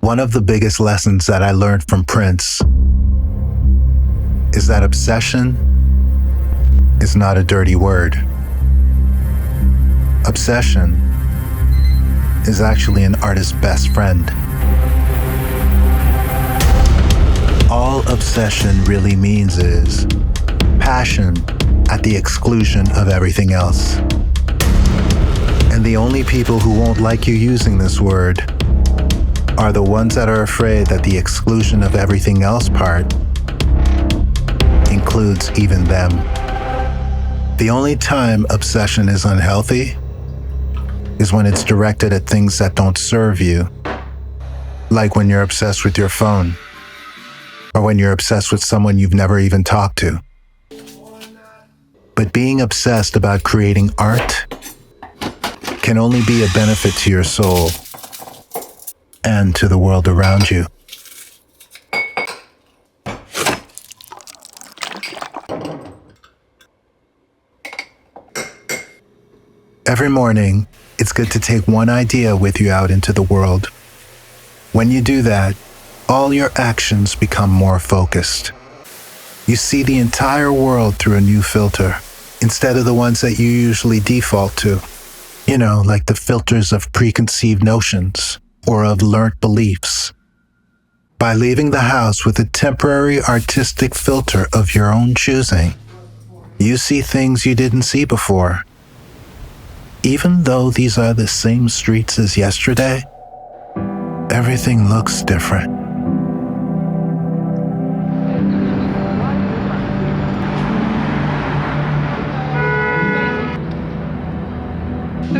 One of the biggest lessons that I learned from Prince is that obsession is not a dirty word. Obsession is actually an artist's best friend. All obsession really means is passion at the exclusion of everything else. And the only people who won't like you using this word are the ones that are afraid that the exclusion of everything else part includes even them. The only time obsession is unhealthy is when it's directed at things that don't serve you, like when you're obsessed with your phone, or when you're obsessed with someone you've never even talked to. But being obsessed about creating art can only be a benefit to your soul and to the world around you. Every morning, it's good to take one idea with you out into the world. When you do that, all your actions become more focused. You see the entire world through a new filter, instead of the ones that you usually default to. You know, like the filters of preconceived notions or of learnt beliefs. By leaving the house with a temporary artistic filter of your own choosing, you see things you didn't see before. Even though these are the same streets as yesterday, everything looks different.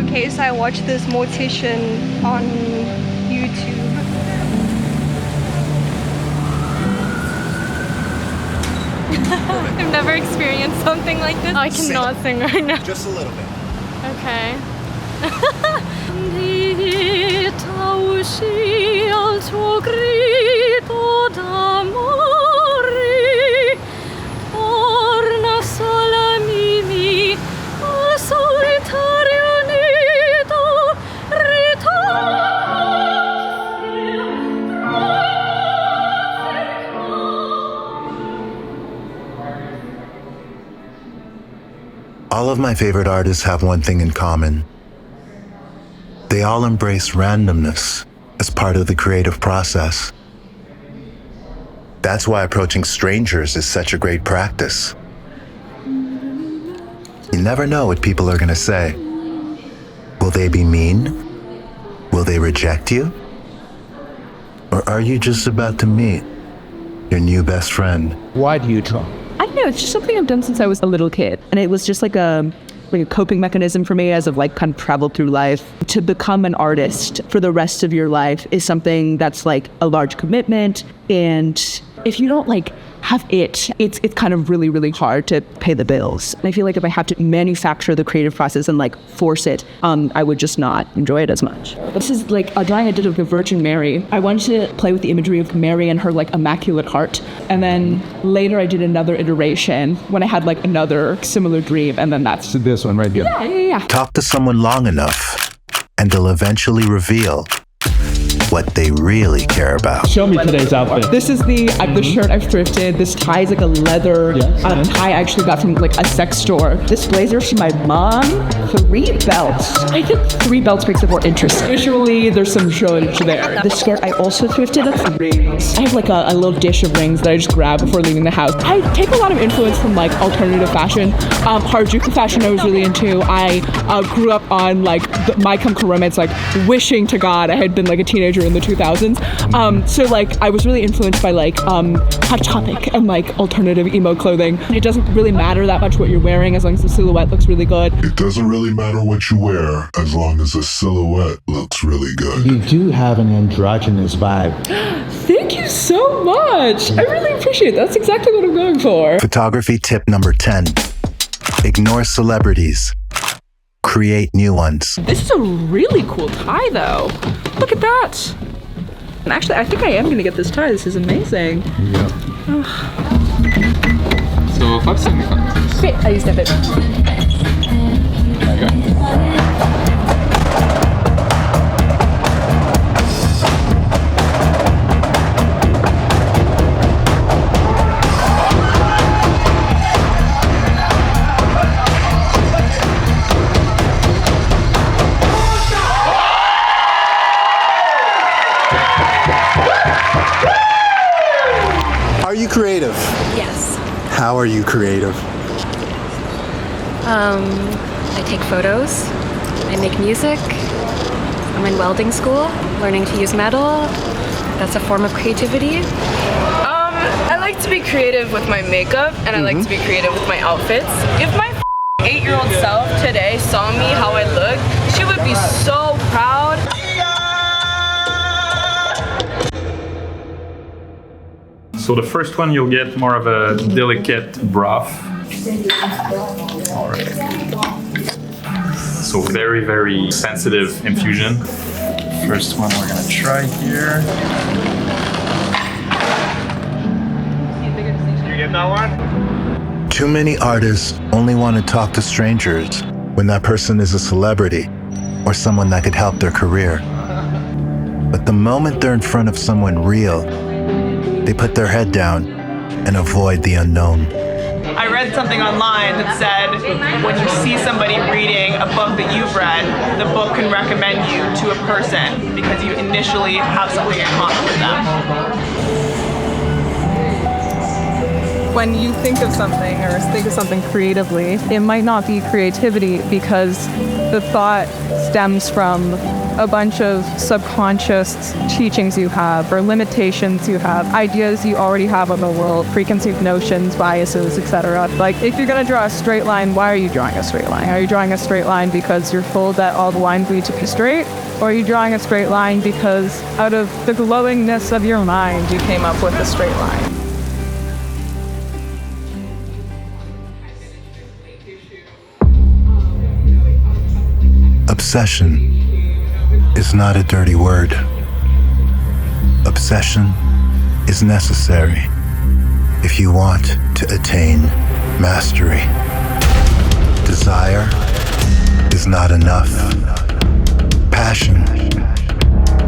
Okay, so I watched this mortician on YouTube. I've never experienced something like this. I cannot sing right now. Just a little bit. Okay. All of my favorite artists have one thing in common. They all embrace randomness as part of the creative process. That's why approaching strangers is such a great practice. You never know what people are going to say. Will they be mean? Will they reject you? Or are you just about to meet your new best friend? Why do you draw? I don't know, it's just something I've done since I was a little kid. And it was just like a coping mechanism for me as I've like kind of traveled through life. To become an artist for the rest of your life is something that's like a large commitment. And if you don't like have it's kind of really, really hard to pay the bills. And I feel like if I have to manufacture the creative process and like force it, I would just not enjoy it as much. This is like a drawing I did of the Virgin Mary. I wanted to play with the imagery of Mary and her like immaculate heart. And then later I did another iteration when I had like another similar dream. And then that's This one right here. yeah. Talk to someone long enough, and they'll eventually reveal what they really care about. Show me today's outfit. This is the shirt I've thrifted. This tie is like a leather tie I actually got from like a sex store. This blazer from my mom. 3 belts. I think 3 belts makes it more interesting. Visually, there's some shortage there. The skirt I also thrifted. That's rings. I have like a little dish of rings that I just grab before leaving the house. I take a lot of influence from like alternative fashion. Harajuku fashion I was really into. I grew up on like My Chemical Romance, like wishing to God I had been like a teenager in the 2000s. So like I was really influenced by like Hot Topic and like alternative emo clothing. It doesn't really matter that much what you're wearing as long as the silhouette looks really good. It doesn't really matter what you wear as long as the silhouette looks really good. You do have an androgynous vibe. Thank you so much. I really appreciate it. That's exactly what I'm going for. Photography tip number 10. Ignore celebrities. Create new ones. This is a really cool tie though. Look at that. And actually, I think I am gonna get this tie. This is amazing. Yeah. So 575. Great, I used it. How are you creative? I take photos. I make music. I'm in welding school, learning to use metal. That's a form of creativity. I like to be creative with my makeup, and I like to be creative with my outfits. If my 8-year-old self today saw me how I look, she would be so proud. So the first one, you'll get more of a delicate broth. All right. So very, very sensitive infusion. First one we're gonna try here. You get that one? Too many artists only want to talk to strangers when that person is a celebrity or someone that could help their career. But the moment they're in front of someone real, they put their head down and avoid the unknown. I read something online that said when you see somebody reading a book that you've read, the book can recommend you to a person because you initially have something in common with them. When you think of something or think of something creatively, it might not be creativity because the thought stems from a bunch of subconscious teachings you have or limitations you have, ideas you already have of the world, preconceived notions, biases, etc. Like if you're going to draw a straight line, why are you drawing a straight line? Are you drawing a straight line because you're told that all the lines need to be straight? Or are you drawing a straight line because out of the glowingness of your mind you came up with a straight line? Obsession is not a dirty word. Obsession is necessary if you want to attain mastery. Desire is not enough. Passion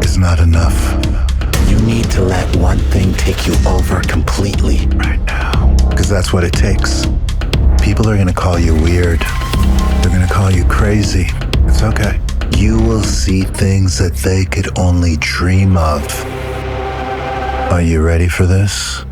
is not enough. You need to let one thing take you over completely right now, because that's what it takes. People are going to call you weird. They're going to call you crazy. It's okay. You will see things that they could only dream of. Are you ready for this?